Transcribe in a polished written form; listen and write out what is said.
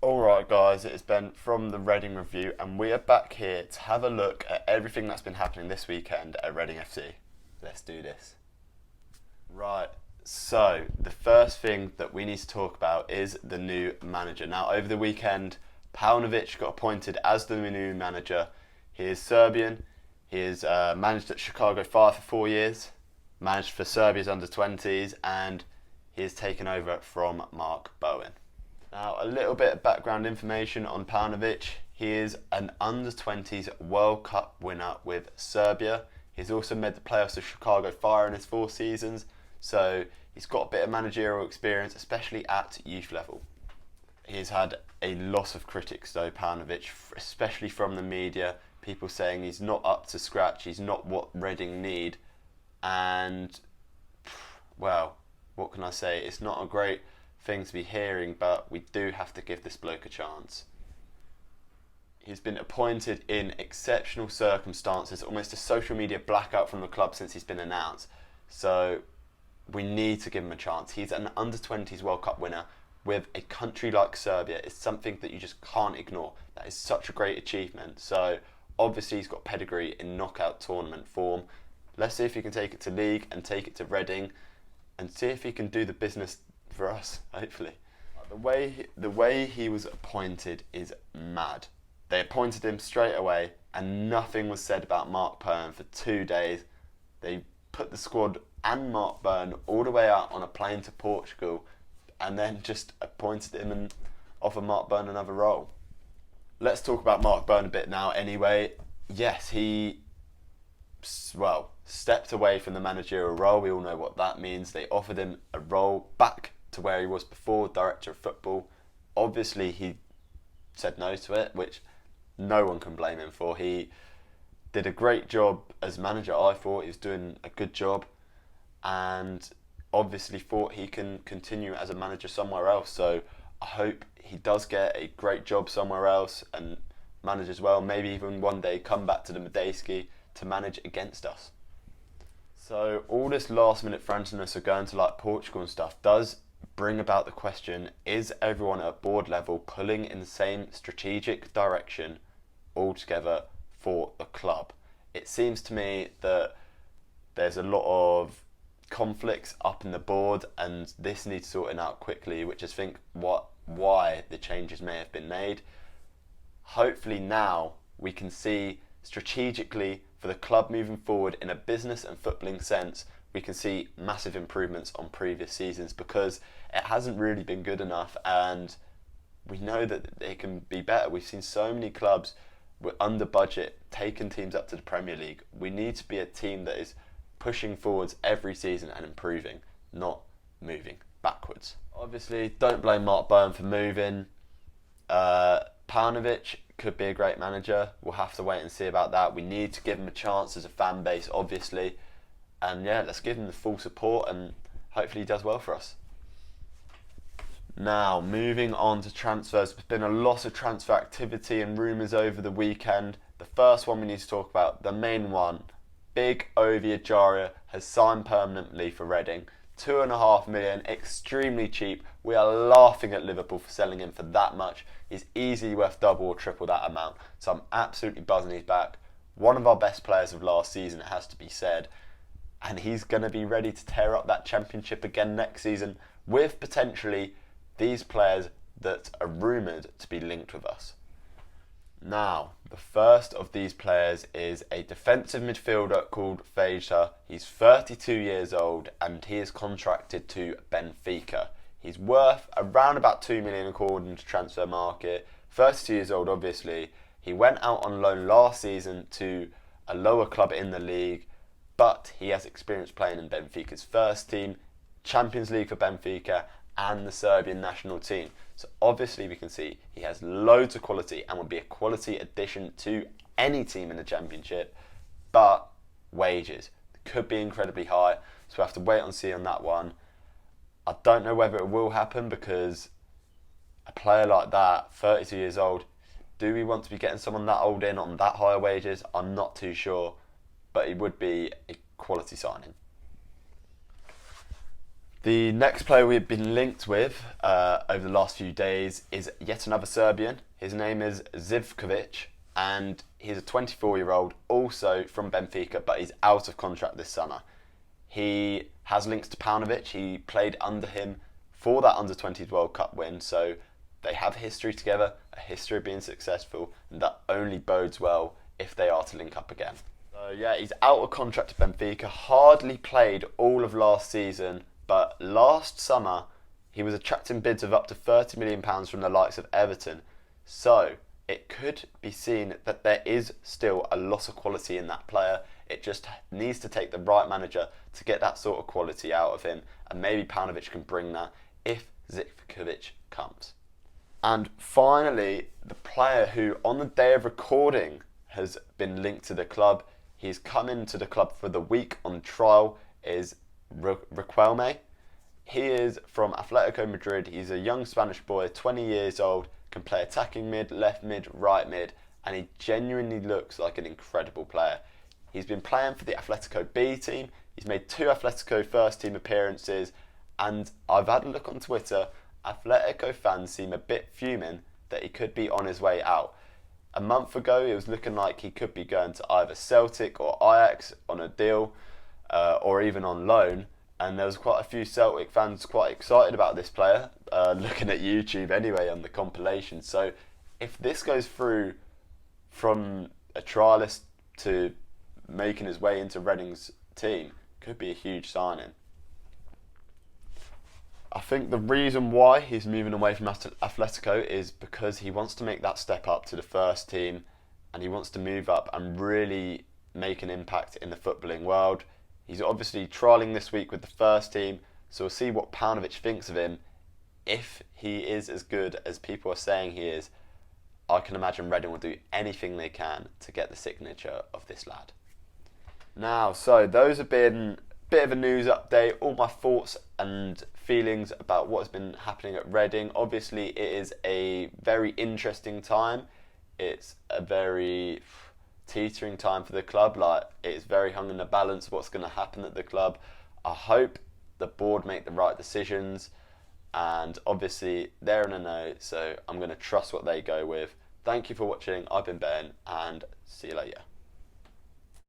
Alright guys, it's Ben from the Reading Review and we are back here to have a look at everything that's been happening this weekend at Reading FC. Let's do this. Right, so the first thing that we need to talk about is the new manager. Now over the weekend, Paunovic got appointed as the new manager. He is Serbian, he is managed at Chicago Fire for 4 years, managed for Serbia's under-20s, and he has taken over from Mark Bowen. Now, a little bit of background information on Paunovic. He is an under-20s World Cup winner with Serbia. He's also made the playoffs of Chicago Fire in his 4 seasons, so he's got a bit of managerial experience, especially at youth level. He's had a lot of critics though, Paunovic, especially from the media, people saying he's not up to scratch, he's not what Reading need, and, well, what can I say, it's not a great thing to be hearing, but we do have to give this bloke a chance. He's been appointed in exceptional circumstances, almost a social media blackout from the club since he's been announced, so we need to give him a chance. He's an under-20s World Cup winner with a country like Serbia. It's something that you just can't ignore. That is such a great achievement, so obviously he's got pedigree in knockout tournament form. Let's see if he can take it to league and take it to Reading and see if he can do the business for us, hopefully. The way he was appointed is mad. They appointed him straight away and nothing was said about Mark Byrne for 2 days. They put the squad and Mark Byrne all the way out on a plane to Portugal and then just appointed him and offered Mark Byrne another role. Let's talk about Mark Byrne a bit now anyway. Yes, he, well, stepped away from the managerial role. We all know what that means. They offered him a role back to where he was before, director of football. Obviously he said no to it, which no one can blame him for. He did a great job as manager. I thought he was doing a good job and obviously thought he can continue as a manager somewhere else, so I hope he does get a great job somewhere else and manage as well, maybe even one day come back to the Medeski to manage against us. So all this last minute franticness of going to like Portugal and stuff does bring about the question, is everyone at board level pulling in the same strategic direction altogether for the club? It seems to me that there's a lot of conflicts up in the board and this needs sorting out quickly, which is why the changes may have been made. Hopefully now we can see strategically for the club moving forward in a business and footballing sense, we can see massive improvements on previous seasons because it hasn't really been good enough and we know that it can be better. We've seen so many clubs with under budget taking teams up to the Premier League. We need to be a team that is pushing forwards every season and improving, not moving backwards. Obviously, don't blame Mark Byrne for moving. Paunovic could be a great manager. We'll have to wait and see about that. We need to give him a chance as a fan base, obviously. And yeah, let's give him the full support and hopefully he does well for us. Now, moving on to transfers. There's been a lot of transfer activity and rumours over the weekend. The first one we need to talk about, the main one, Big Ovi Ajaria has signed permanently for Reading. 2.5 million, extremely cheap. We are laughing at Liverpool for selling him for that much. He's easily worth double or triple that amount. So I'm absolutely buzzing he's back. One of our best players of last season, it has to be said. And he's going to be ready to tear up that championship again next season with potentially these players that are rumoured to be linked with us. Now, the first of these players is a defensive midfielder called Fejsa. He's 32 years old and he is contracted to Benfica. He's worth around about 2 million according to Transfer Market. 32 years old, obviously. He went out on loan last season to a lower club in the league, but he has experience playing in Benfica's first team, Champions League for Benfica, and the Serbian national team. So obviously we can see he has loads of quality and would be a quality addition to any team in the championship, but wages could be incredibly high, so we'll have to wait and see on that one. I don't know whether it will happen because a player like that, 32 years old, do we want to be getting someone that old in on that higher wages? I'm not too sure, but it would be a quality signing. The next player we've been linked with over the last few days is yet another Serbian. His name is Zivkovic, and he's a 24-year-old, also from Benfica, but he's out of contract this summer. He has links to Paunovic. He played under him for that under-20s World Cup win, so they have history together, a history of being successful, and that only bodes well if they are to link up again. So yeah, he's out of contract to Benfica, hardly played all of last season, but last summer he was attracting bids of up to £30 million from the likes of Everton. So it could be seen that there is still a lot of quality in that player. It just needs to take the right manager to get that sort of quality out of him, and maybe Paunovic can bring that if Zivkovic comes. And finally, the player who on the day of recording has been linked to the club, he's come into the club for the week on trial, is Riquelme. He is from Atletico Madrid. He's a young Spanish boy, 20 years old, can play attacking mid, left mid, right mid, and he genuinely looks like an incredible player. He's been playing for the Atletico B team. He's made 2 Atletico first team appearances, and I've had a look on Twitter. Atletico fans seem a bit fuming that he could be on his way out. A month ago, it was looking like he could be going to either Celtic or Ajax on a deal, or even on loan. And there was quite a few Celtic fans quite excited about this player, looking at YouTube anyway on the compilation. So if this goes through from a trialist to making his way into Reading's team, could be a huge signing. I think the reason why he's moving away from Atletico is because he wants to make that step up to the first team, and he wants to move up and really make an impact in the footballing world. He's obviously trialling this week with the first team, so we'll see what Paunovic thinks of him. If he is as good as people are saying he is, I can imagine Reading will do anything they can to get the signature of this lad. Now, so those have been a bit of a news update, all my thoughts and feelings about what has been happening at Reading. Obviously, it is a very interesting time. It's a very teetering time for the club. Like, it's very hung in the balance of what's going to happen at the club. I hope the board make the right decisions, and obviously they're in a know, so I'm going to trust what they go with. Thank you for watching. I've been Ben, and see you later.